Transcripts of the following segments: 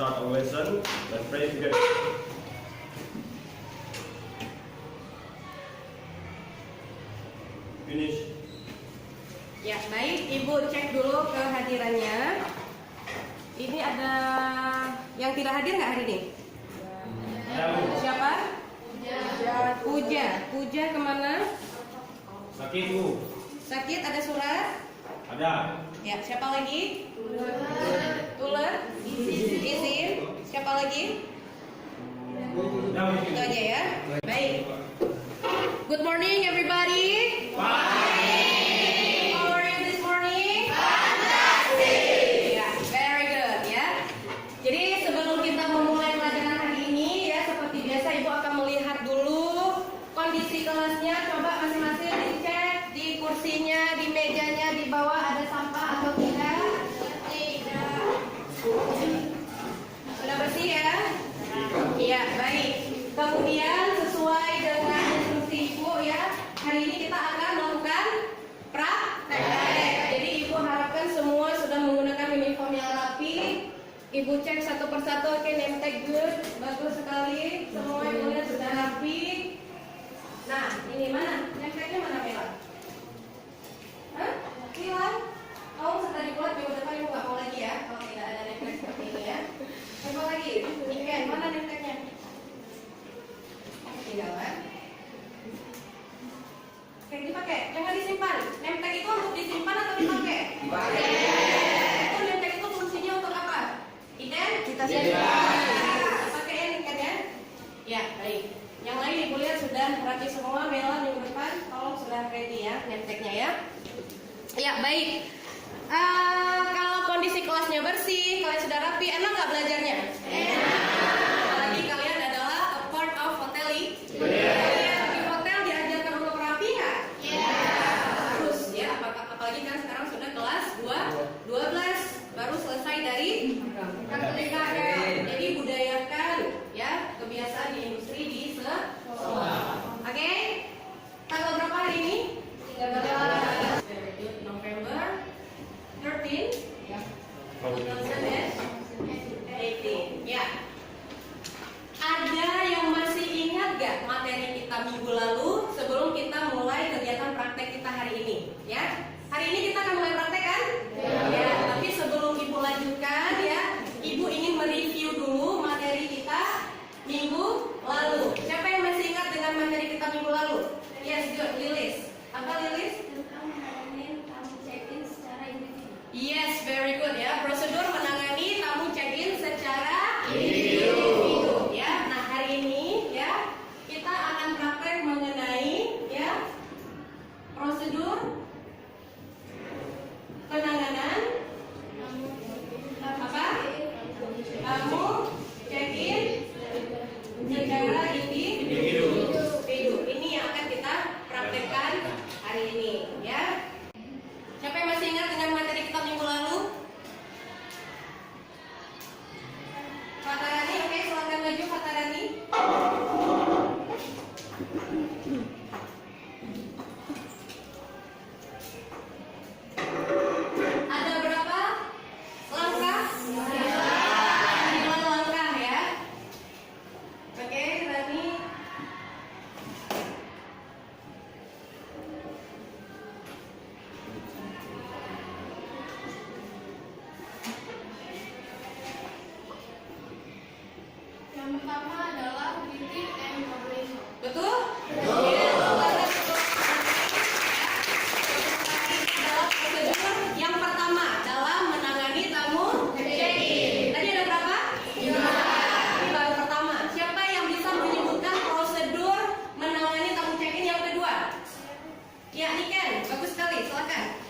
start our lesson. Let's pray together. Finish. Ya, baik. Ibu cek dulu kehadirannya. Ini ada yang tidak hadir nggak hari ini? Siapa? Puja. Puja kemana? Sakit, Bu. Sakit, ada surat? Ada. Ya, siapa lagi? Tulen? Izin. Siapa lagi? Itu aja ya. Baik. Good morning everybody. How are you this morning? Ya, very good ya. Jadi sebelum kita memulai pelajaran hari ini ya, seperti biasa Ibu akan melihat dulu kondisi kelasnya. Coba masing-masing dicek di kursinya, di mejanya, di bawah ada sampah atau tidak. Sudah bersih ya? Iya, baik. Kemudian sesuai dengan instruksi Ibu ya, hari ini kita akan melakukan praktek. Jadi Ibu harapkan semua sudah menggunakan uniform yang rapi. Ibu cek satu persatu, oke, name tag good, bagus sekali. Semua ibunya sudah rapi. Nah, ini mana? Name tagnya mana, Mela? Hah? Hilang? Kamu setelah dibuat minggu depan Ibu nggak mau lagi ya? Kalau tidak ada name tag seperti ini ya. Coba lagi, Iken, mana name tagnya? Ketinggalan. Oke, dipakai, jangan disimpan. Name tag itu untuk disimpan atau dipakai? Dipakai. Itu name tag itu fungsinya untuk apa? Iken? Kita simpan. Pakaiin Iken ya? Ya, baik. Yang lain Ibu lihat sudah rapi semua. Mela minggu depan, tolong sudah ready ya name tagnya ya. Ya, baik. Kalau kondisi kelasnya bersih, kalian sudah rapi, enak nggak belajarnya? Enak. Apalagi kalian adalah a part of hoteli. Di hotel diajarkan untuk rapi nggak? Harus ya. Apalagi kan sekarang sudah kelas 12, baru selesai dari KKN. Jadi budayakan ya kebiasaan di industri di sekolah. Oke? Tanggal berapa hari ini? 13 November 13 2018. Ya. Ada yang masih ingat gak materi kita minggu lalu sebelum kita mulai kegiatan praktek kita hari ini? Ya. Hari ini kita akan mulai praktek kan? Ya. Tapi sebelum Ibu lanjutkan ya, Ibu ingin mereview dulu materi kita minggu lalu. Siapa yang masih ingat dengan materi kita minggu lalu? Yes, good. Lilis. Apa Lilis? Yes, very good ya. Prosedur menangani tamu check-in secara individu ya. Nah, hari ini ya kita akan praktek mengenai ya prosedur penanganan apa? Tamu check-in secara individu. Ini yang akan kita praktekkan hari ini ya. Siapa yang masih ingat dengan materi kita minggu lalu? Fatarani, oke, silakan maju Fatarani. Ada berapa langkah? 9 langkah ya. Oke, Rani. Yang pertama adalah greeting and collaboration. Betul? Yes, betul. Adalah prosedur yang pertama dalam menangani tamu check-in. Tadi ada berapa? 5. Ini baru pertama. Siapa yang bisa menyebutkan prosedur menangani tamu check-in yang kedua? Ya, Niken. Bagus sekali. Silakan.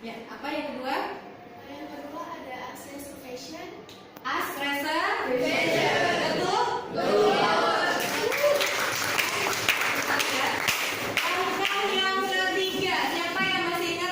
Ya, apa yang kedua? Yang kedua ada access reservation. As reservation. Betul? Betul. Langkah yang ketiga. Siapa yang masih ingat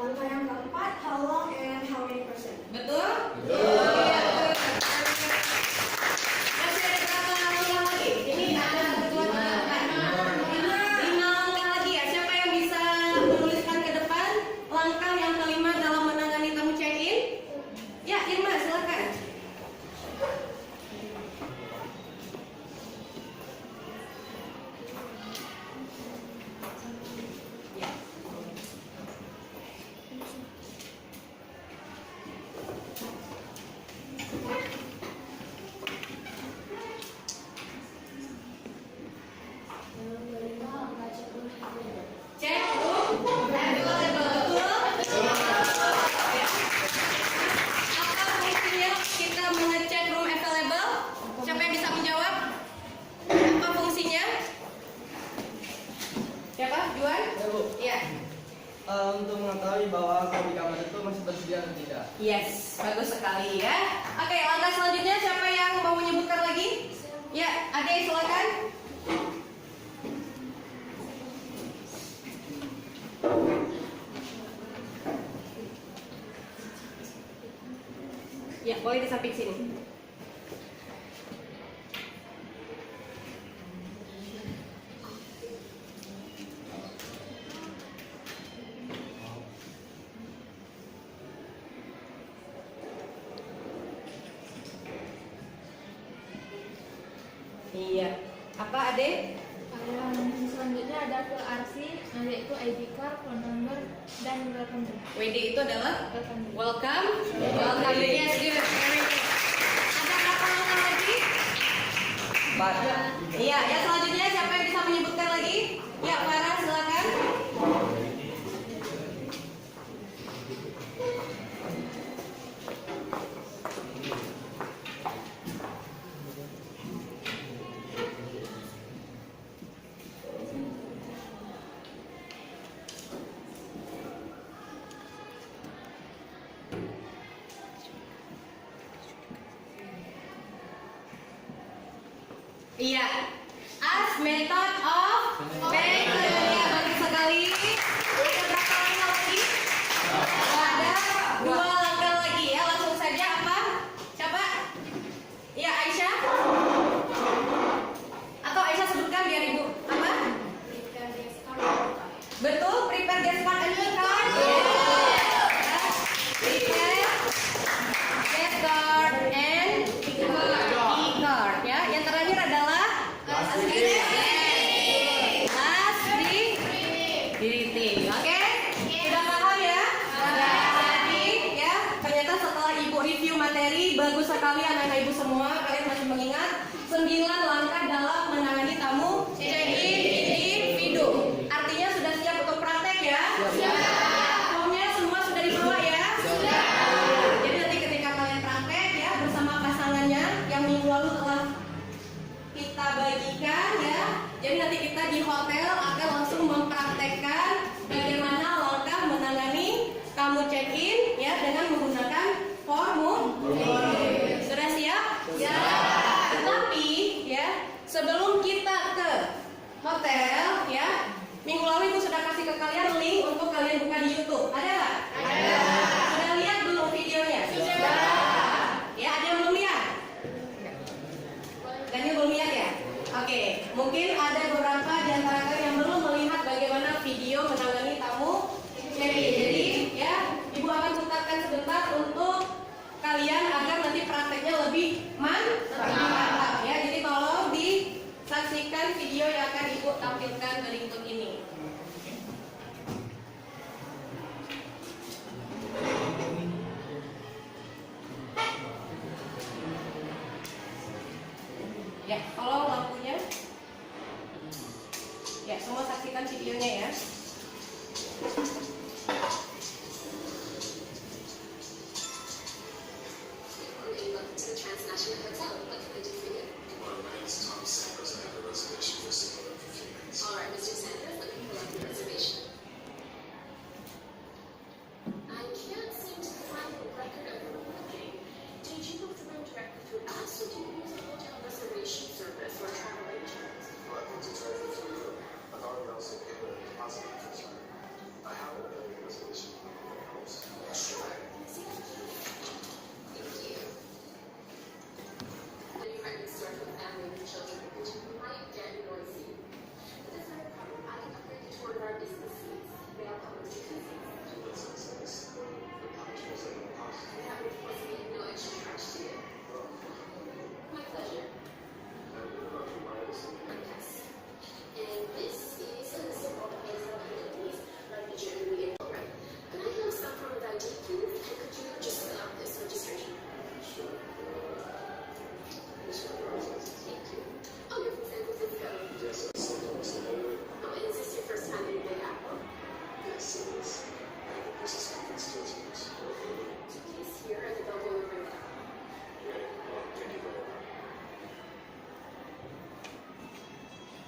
Langkah yang keempat, how long and how many percent? Betul? Betul. Masih ada berapa langkah lagi? Ini ada 1, 2, 3, 4, 5 langkah lagi ya. Siapa yang bisa menuliskan ke depan langkah yang kelima dalam menangani tamu check-in? Ya, Irma, silakan. Cek room available, betul? Apa fungsinya kita mengecek room available? Siapa yang bisa menjawab? Apa fungsinya? Siapa? Juan? Ya, Bu. Iya. Untuk mengetahui bahwa di kamar itu masih tersedia atau tidak. Yes, bagus sekali ya. Oke, langkah selanjutnya siapa yang mau menyebutkan lagi? Ya, Ade silakan. Ya, boleh di samping sini. Iya. Apa Ade? Selanjutnya ada full arsip, yaitu ID card, phone number, dan welcome drink. WD itu adalah Welcome drink. welcome. Welcome. Yes, good. Very good. Ada berapa langkah lagi? 4. Iya, ya selanjutnya siapa yang bisa menyebutkan lagi? Ya, Farah silakan. Iya. As method of payment. Ya, bagus sekali. Ada berapa langkah lagi? Ada 2 langkah lagi ya. Langsung saja apa? Siapa? Iya, Aisyah. Atau Aisyah sebutkan biar Ibu. Apa? Betul, prepare guest card and e-card. Prepare guest card and e-card ya. Yang terakhir adalah last greeting. Oke? Sudah paham ya? Jadi ya, ternyata setelah Ibu review materi, bagus sekali anak-anak Ibu semua, kalian masih mengingat 9 langkah dalam menangani tamu check-in individu. Artinya sudah siap untuk praktek ya? Formnya semua sudah dibawa ya? Jadi nanti ketika kalian praktek ya bersama pasangannya yang minggu lalu telah kita bagikan ya. Jadi nanti kita di hotel akan langsung mempraktekkan bagaimana langkah menangani tamu check-in ya dengan menggunakan formulir. Sudah siap? Tetapi ya sebelum kita ke hotel ya, minggu lalu Ibu sudah kasih ke kalian link untuk kalian buka di YouTube. Ada nggak? Ada. Sudah lihat belum videonya? Sudah. Ya, ada yang belum lihat? Dan yang belum lihat ya? Oke, mungkin ada beberapa di antara kalian yang belum melihat bagaimana video menangani tamu check-in. Jadi ya, Ibu akan putarkan sebentar untuk kalian agar nanti prakteknya lebih mantap ya. Jadi tolong disaksikan video yang akan Ibu tampilkan berikut ini. Ya, tolong lampunya. Ya, semua saksikan videonya ya. Welcome to the Transnational Hotel. What can I do for you? My name is Tom Sanders. I have a reservation for Simona for a few minutes. All right, Mr. Sanders, let me pull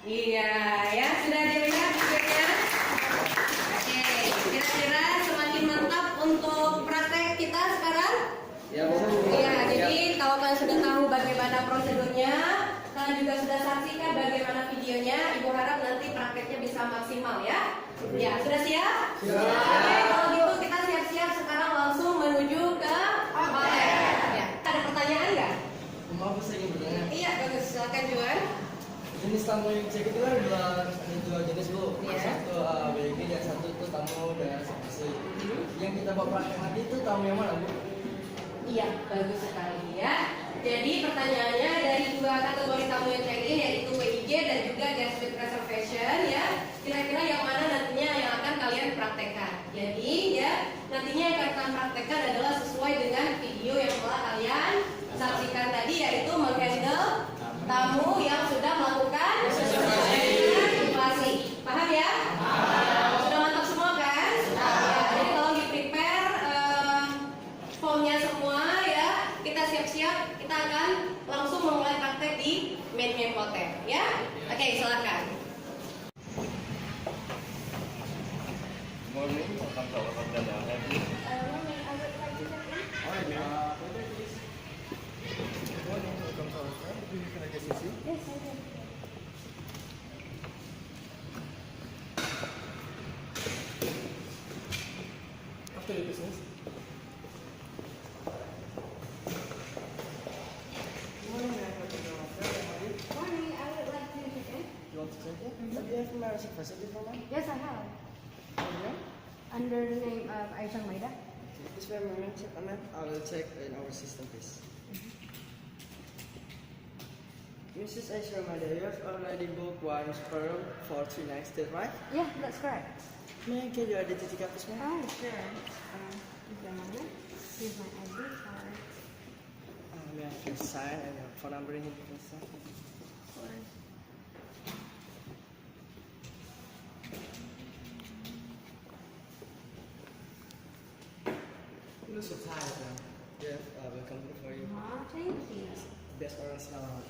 Iya, ya sudah dilihat videonya. Oke, kira-kira semakin mantap untuk praktek kita sekarang? Ya, Bu. Iya, jadi kalau kalian sudah tahu bagaimana prosedurnya, kalian juga sudah saksikan bagaimana videonya. Ibu harap nanti prakteknya bisa maksimal ya. Ya, sudah siap? Siap. Oke, kalau gitu kita siap-siap sekarang langsung menuju ke materi. Ya, ada pertanyaan nggak? Maaf, saya ingin bertanya. Iya, bagus. Silakan Juan. Jenis tamu yang cek itu kan ada dua jenis, Bu. Iya. Satu BG dan satu itu tamu dengan spesial. Yang kita bawa praktek nanti itu tamu yang mana, Bu? Iya, bagus sekali ya. Jadi pertanyaannya dari dua kategori tamu yang check-in yaitu WIG dan juga guest with reservation ya. Kira-kira yang mana nantinya yang akan kalian praktekkan. Jadi ya, nantinya yang akan kalian praktekkan adalah sesuai dengan video yang telah kalian saksikan tadi yaitu menghandle tamu yang sudah melakukan reservasi. Paham ya? Sudah mantap semua kan? Ya, jadi kalau di prepare formnya semua ya, kita siap-siap, kita akan langsung memulai praktek di main hotel ya. Oke, silakan. Morning, welcome to our hotel yang happy. Morning, I would like to check in. Yes, I did. After the business. Morning, I would like to check in. You want to check it? Do you have my reservation before, ma'am? Yes, I have. Yeah. Under the name of Aisha Maida. Please wait a moment, ma'am. I will check in our system, please. Mrs. Aisha Maida, you have already booked one room for 3 nights, is that right? Yeah, that's correct. May I get your identity card, please, ma'am? Oh, sure. Give me a moment. Here's my ID card. May I have your sign and your phone number in here, please, sir? Of course. You look so tired, ma'am. Yeah, welcome for you. Thank you. Best orange now.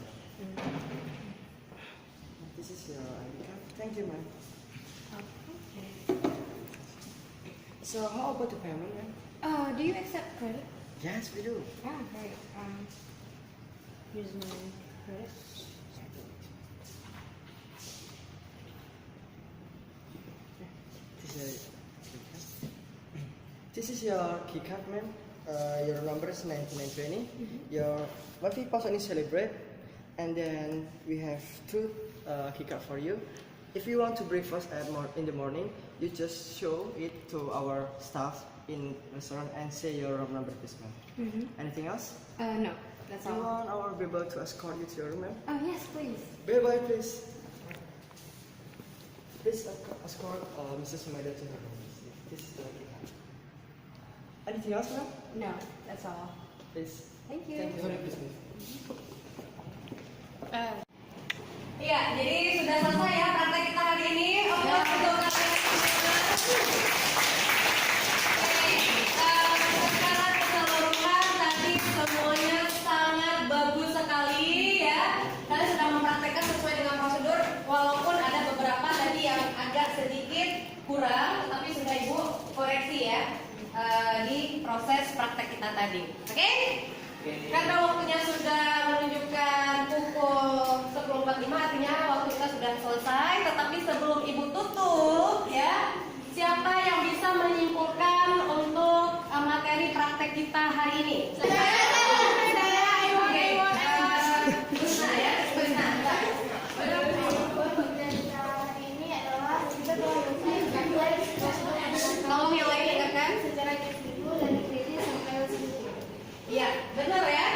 This is your ID card. Thank you, ma'am. Okay. So, how about the payment, ma'am? Do you accept credit? Yes, we do. Ah, great. Here's my credit. This is your key card, ma'am. Your number is 9920. Your birthday person is celebrate, and then we have two key card for you. If you want to breakfast in the morning, you just show it to our staff in restaurant and say your room number, please, ma'am. Anything else? No, that's Do you all. want our people to escort you to your room, ma'am? Oh, yes, please. Bye-bye, please. Please escort Mrs. Maida to her room. This is the key card. Anything else, ma'am? No, that's all. Please. Thank you. Thank you for your business. Iya, jadi sudah selesai ya praktek kita hari ini. Oke, untuk secara keseluruhan tadi semuanya sangat bagus sekali ya. Kalian sudah mempraktekkan sesuai dengan prosedur, walaupun ada beberapa tadi yang agak sedikit kurang, tetapi sudah Ibu koreksi ya di proses praktek kita tadi. Oke? Karena waktunya sudah menunjukkan pukul 10.45, artinya waktu kita sudah selesai. Tetapi sebelum Ibu tutup ya, siapa yang bisa menyimpulkan untuk materi praktek kita hari ini? Tolong yang lain ingatkan. Secara individu dari kritis sampai sedikit. Iya, benar ya?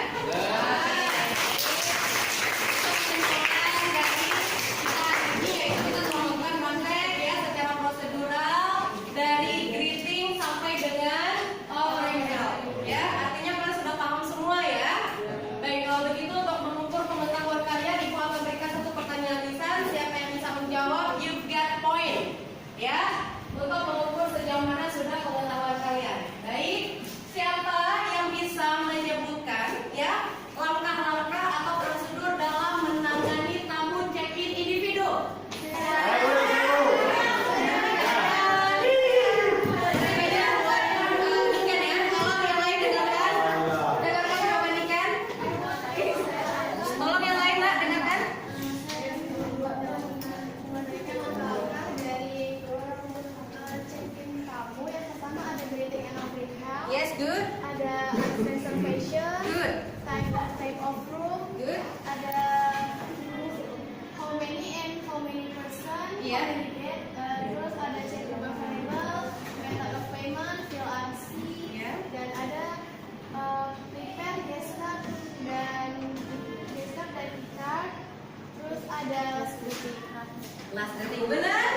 Kita melakukan praktek ya secara prosedural dari greeting sampai dengan oral ya. Artinya kalian sudah paham Ya. Terus ada check available, method of payment, fill RC, Ya. dan ada prepare guest card dan card. Terus ada security card. Last rating benar?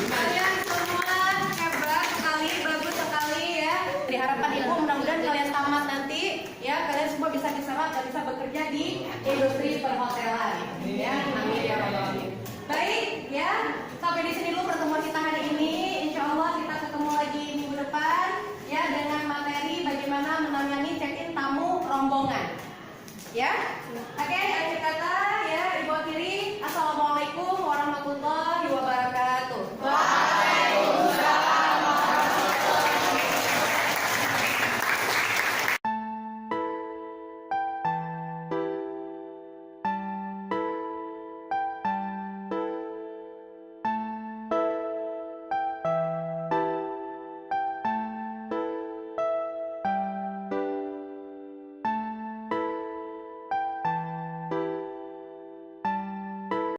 Kalian semua hebat sekali, bagus sekali ya. Diharapkan ibu mudah-mudahan kalian tamat nanti ya, kalian semua bisa diserap dan bisa bekerja di industri perhotelan. Ya, amin ya rabbal alamin. Baik ya, sampai di sini dulu pertemuan kita hari ini. Insya Allah kita ketemu lagi minggu depan ya dengan materi bagaimana menangani check-in tamu rombongan. Ya, oke.